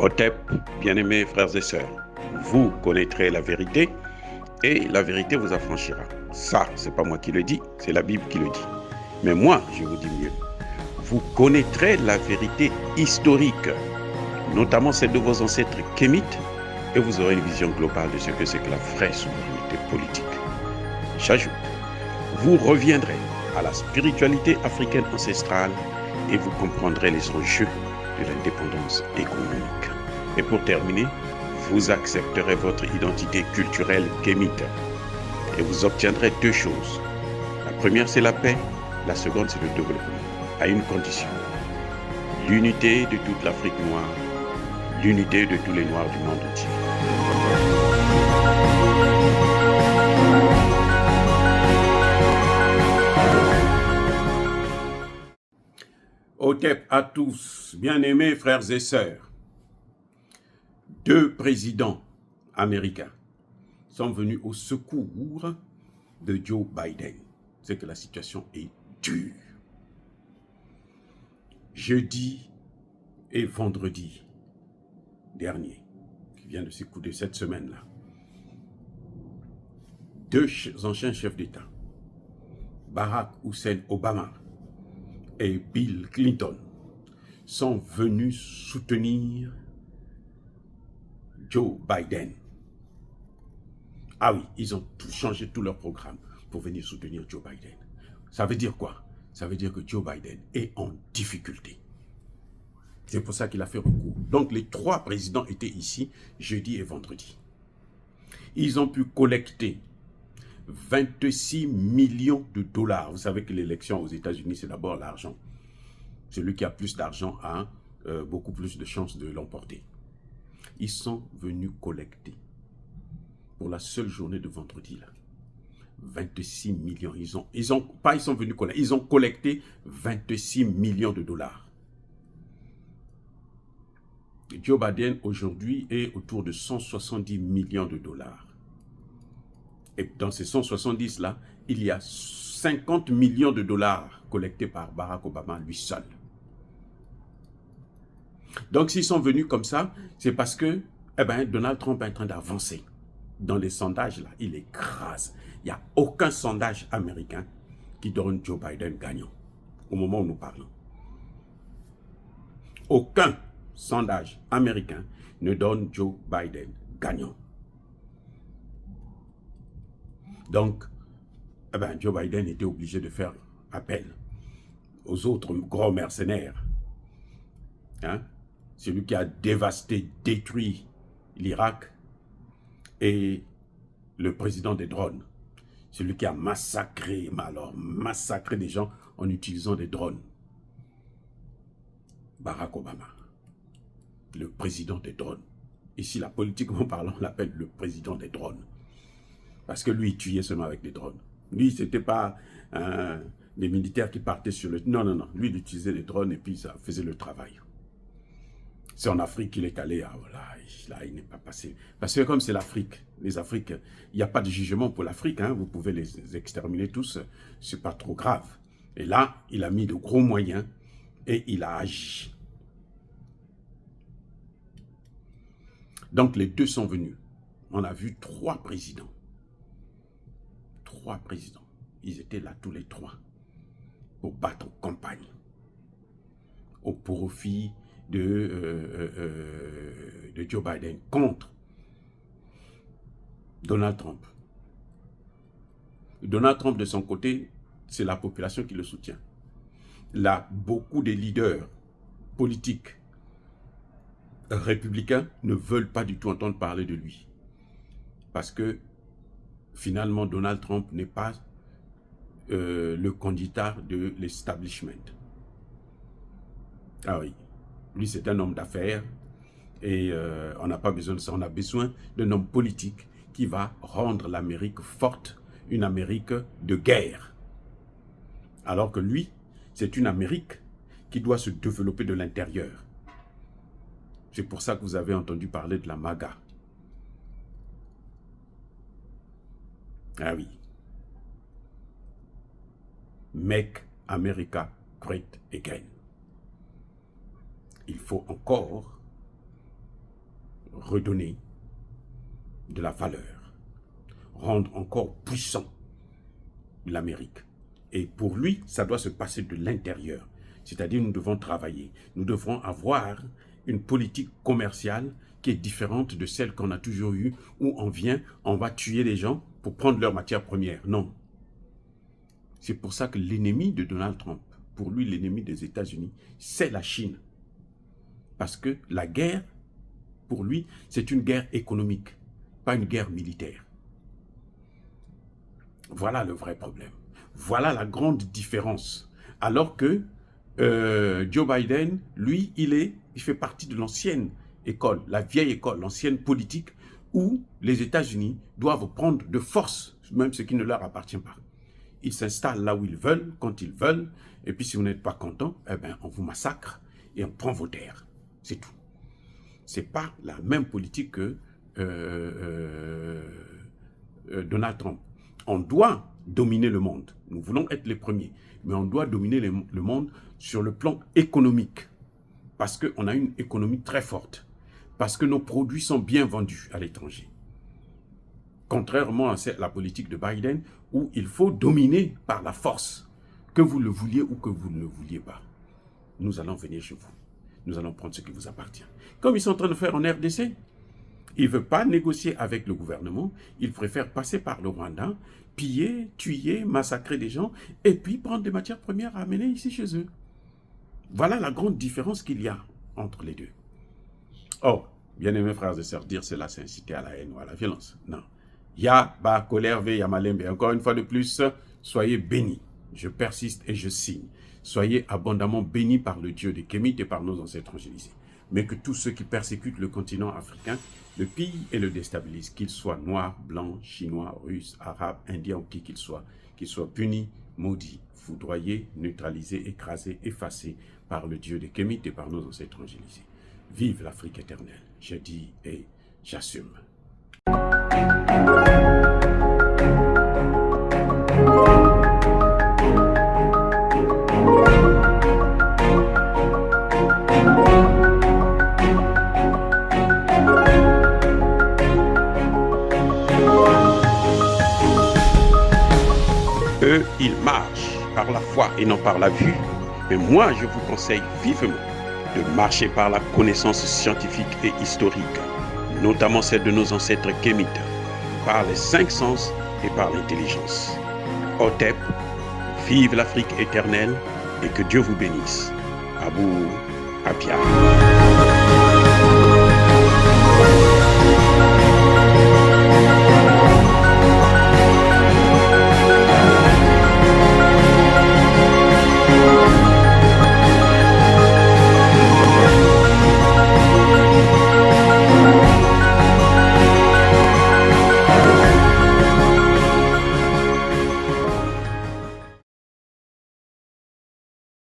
Otep, bien-aimés frères et sœurs, vous connaîtrez la vérité et la vérité vous affranchira. Ça, c'est pas moi qui le dis, c'est la Bible qui le dit. Mais moi, je vous dis mieux. Vous connaîtrez la vérité historique, notamment celle de vos ancêtres kémites, et vous aurez une vision globale de ce que c'est que la vraie souveraineté politique. J'ajoute, vous reviendrez à la spiritualité africaine ancestrale et vous comprendrez les enjeux de l'indépendance économique. Et pour terminer, vous accepterez votre identité culturelle kémite et vous obtiendrez deux choses. La première, c'est la paix. La seconde, c'est le développement, à une condition. L'unité de toute l'Afrique noire, l'unité de tous les Noirs du monde entier. Otep à tous, bien-aimés frères et sœurs. Deux présidents américains sont venus au secours de Joe Biden. C'est que la situation est dure. Jeudi et vendredi dernier, qui vient de s'écouler cette semaine-là, deux anciens chefs d'État, Barack Hussein Obama et Bill Clinton, sont venus soutenir Joe Biden. Ah oui, ils ont changé tout leur programme pour venir soutenir Joe Biden. Ça veut dire quoi? Ça veut dire que Joe Biden est en difficulté. C'est pour ça qu'il a fait recours. Donc les trois présidents étaient ici jeudi et vendredi. Ils ont pu collecter 26 millions de dollars. Vous savez que l'élection aux États-Unis, c'est d'abord l'argent. Celui qui a plus d'argent a beaucoup plus de chances de l'emporter. Ils sont venus collecter pour la seule journée de vendredi là. 26 millions. Ils ont collecté 26 millions de dollars. Joe Biden aujourd'hui est autour de 170 millions de dollars. Et dans ces 170 là, il y a 50 millions de dollars collectés par Barack Obama lui seul. Donc s'ils sont venus comme ça, c'est parce que Donald Trump est en train d'avancer. Dans les sondages, là, il écrase. Il n'y a aucun sondage américain qui donne Joe Biden gagnant, au moment où nous parlons. Aucun sondage américain ne donne Joe Biden gagnant. Donc, Joe Biden était obligé de faire appel aux autres gros mercenaires. Celui qui a dévasté, détruit l'Irak, et le président des drones, celui qui a massacré des gens en utilisant des drones. Barack Obama, le président des drones. Ici, là, politiquement parlant, on l'appelle le président des drones. Parce que lui, il tuait seulement avec des drones. Lui, ce n'était pas des militaires qui partaient sur le... Non, non, non. Lui, il utilisait des drones et puis ça faisait le travail. C'est en Afrique qu'il est allé. Ah, voilà, là, il n'est pas passé. Parce que comme c'est l'Afrique, les Afriques, il n'y a pas de jugement pour l'Afrique. Vous pouvez les exterminer tous. C'est pas trop grave. Et là, il a mis de gros moyens et il a agi. Donc, les deux sont venus. On a vu trois présidents. Trois présidents. Ils étaient là tous les trois pour battre campagne au profit de Joe Biden contre Donald Trump. Donald Trump, de son côté, c'est la population qui le soutient. Là, beaucoup de leaders politiques républicains ne veulent pas du tout entendre parler de lui. Parce que, finalement, Donald Trump n'est pas le candidat de l'establishment. Ah oui, lui c'est un homme d'affaires et on n'a pas besoin de ça. On a besoin d'un homme politique qui va rendre l'Amérique forte, une Amérique de guerre. Alors que lui, c'est une Amérique qui doit se développer de l'intérieur. C'est pour ça que vous avez entendu parler de la MAGA. Ah oui. Make America Great Again. Il faut encore redonner de la valeur, rendre encore puissant l'Amérique. Et pour lui, ça doit se passer de l'intérieur. C'est-à-dire, nous devons travailler. Nous devrons avoir une politique commerciale qui est différente de celle qu'on a toujours eue, où on vient, on va tuer les gens pour prendre leurs matières premières. Non. C'est pour ça que l'ennemi de Donald Trump, pour lui, l'ennemi des États-Unis, c'est la Chine. Parce que la guerre, pour lui, c'est une guerre économique, pas une guerre militaire. Voilà le vrai problème. Voilà la grande différence. Alors que Joe Biden, lui, il fait partie de l'ancienne école, la vieille école, l'ancienne politique, où les États-Unis doivent prendre de force, même ce qui ne leur appartient pas. Ils s'installent là où ils veulent, quand ils veulent, et puis si vous n'êtes pas content, eh ben, on vous massacre et on prend vos terres. C'est tout. Ce n'est pas la même politique que Donald Trump. On doit dominer le monde. Nous voulons être les premiers. Mais on doit dominer le monde sur le plan économique. Parce qu'on a une économie très forte. Parce que nos produits sont bien vendus à l'étranger. Contrairement à la politique de Biden, où il faut dominer par la force, que vous le vouliez ou que vous ne le vouliez pas. Nous allons venir chez vous. Nous allons prendre ce qui vous appartient. Comme ils sont en train de faire en RDC. Ils ne veulent pas négocier avec le gouvernement. Ils préfèrent passer par le Rwanda, piller, tuer, massacrer des gens, et puis prendre des matières premières à amener ici chez eux. Voilà la grande différence qu'il y a entre les deux. Oh, bien-aimés frères et sœurs, dire cela, c'est inciter à la haine ou à la violence. Non. Ya, ba, colère, ve, ya, malembe. Encore une fois de plus, soyez bénis. Je persiste et je signe. Soyez abondamment bénis par le Dieu des Kémites et par nos ancêtres angélisés. Mais que tous ceux qui persécutent le continent africain le pillent et le déstabilisent, qu'ils soient noirs, blancs, chinois, russes, arabes, indiens ou qui qu'ils soient punis, maudits, foudroyés, neutralisés, écrasés, effacés par le Dieu des Kémites et par nos ancêtres angélisés. Vive l'Afrique éternelle, je dis et j'assume. Eux, ils marchent par la foi et non par la vue. Mais moi, je vous conseille vivement de marcher par la connaissance scientifique et historique, notamment celle de nos ancêtres kémites, par les 5 sens et par l'intelligence. Otep, vive l'Afrique éternelle et que Dieu vous bénisse. Abou Apia.